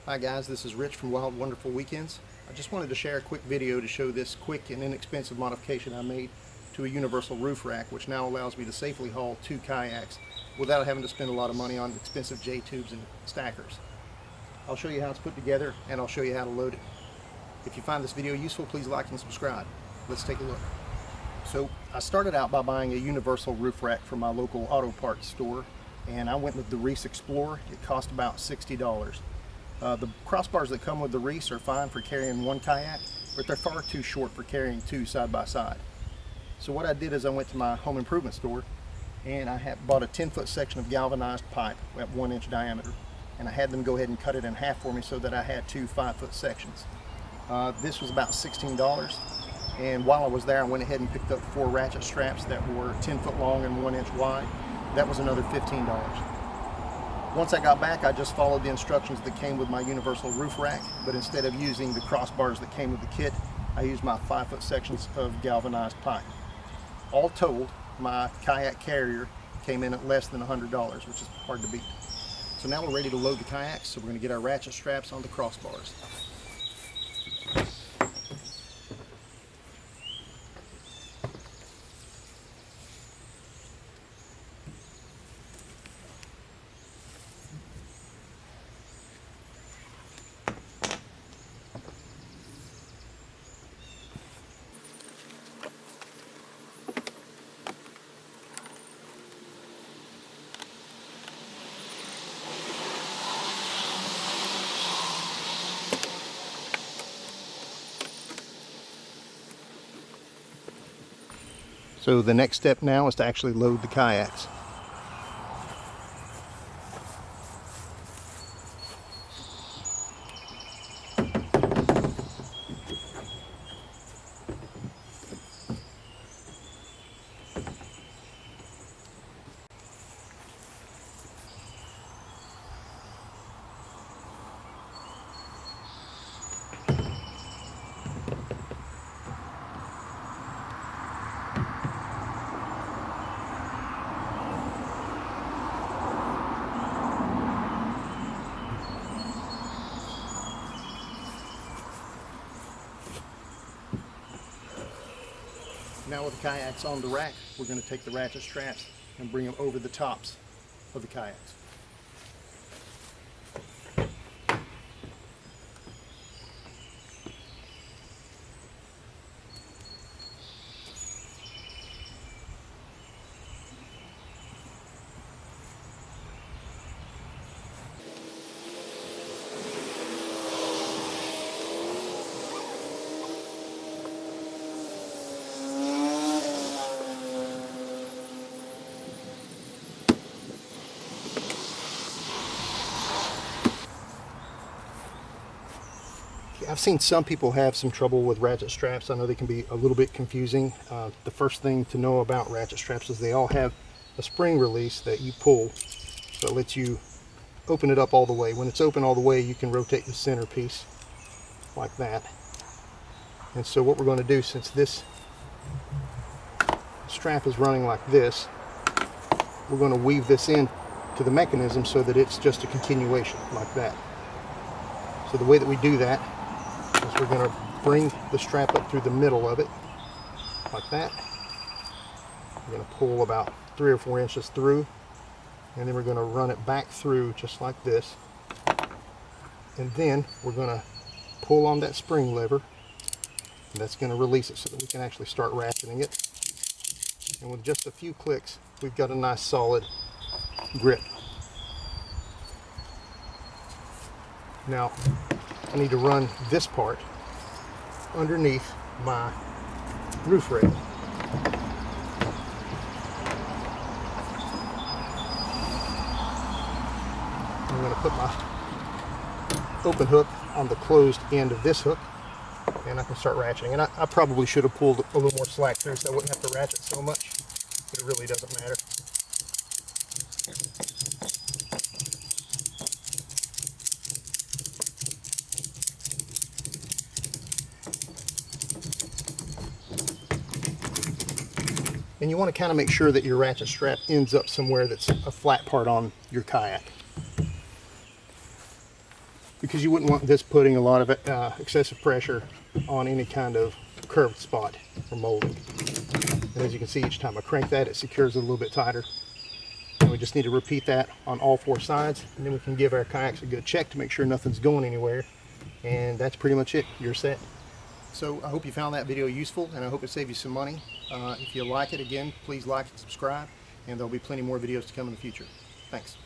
Hi guys, this is Rich from Wild Wonderful Weekends. I just wanted to share a quick video to show this quick and inexpensive modification I made to a universal roof rack, which now allows me to safely haul 2 kayaks without having to spend a lot of money on expensive J-tubes and stackers. I'll show you how it's put together and I'll show you how to load it. If you find this video useful, please like and subscribe. Let's take a look. So I started out by buying a universal roof rack from my local auto parts store, and I went with the Reese Explorer. It cost about $60. The crossbars that come with the Reese are fine for carrying 1 kayak, but they're far too short for carrying 2 side by side. So what I did is I went to my home improvement store and I bought a 10-foot section of galvanized pipe at 1-inch diameter, and I had them go ahead and cut it in half for me so that I had 2 5-foot sections. This was about $16, and while I was there I went ahead and picked up 4 ratchet straps that were 10 foot long and 1 inch wide. That was another $15. Once I got back, I just followed the instructions that came with my universal roof rack, but instead of using the crossbars that came with the kit, I used my 5-foot sections of galvanized pipe. All told, my kayak carrier came in at less than $100, which is hard to beat. So now we're ready to load the kayaks, so we're going to get our ratchet straps on the crossbars. So the next step now is to actually load the kayaks. Now with the kayaks on the rack, we're going to take the ratchet straps and bring them over the tops of the kayaks. I've seen some people have some trouble with ratchet straps. I know they can be a little bit confusing. The first thing to know about ratchet straps is they all have a spring release that you pull, so it lets you open it up all the way. When it's open all the way, you can rotate the center piece like that. And so what we're going to do, since this strap is running like this, we're going to weave this in to the mechanism so that it's just a continuation like that. So the way that we do that is we're going to bring the strap up through the middle of it, like that. We're going to pull about 3 or 4 inches through, and then we're going to run it back through just like this. And then we're going to pull on that spring lever, and that's going to release it so that we can actually start ratcheting it. And with just a few clicks, we've got a nice solid grip. Now, I need to run this part underneath my roof rail. I'm going to put my open hook on the closed end of this hook, and I can start ratcheting. And I probably should have pulled a little more slack through so I wouldn't have to ratchet so much, but it really doesn't matter. And you want to kind of make sure that your ratchet strap ends up somewhere that's a flat part on your kayak. because you wouldn't want this putting a lot of excessive pressure on any kind of curved spot or molding. And as you can see, each time I crank that, it secures it a little bit tighter. And we just need to repeat that on all four sides, and then we can give our kayaks a good check to make sure nothing's going anywhere. And that's pretty much it. You're set. So I hope you found that video useful, and I hope it saved you some money. If you like it, again, please like and subscribe, and there'll be plenty more videos to come in the future. Thanks.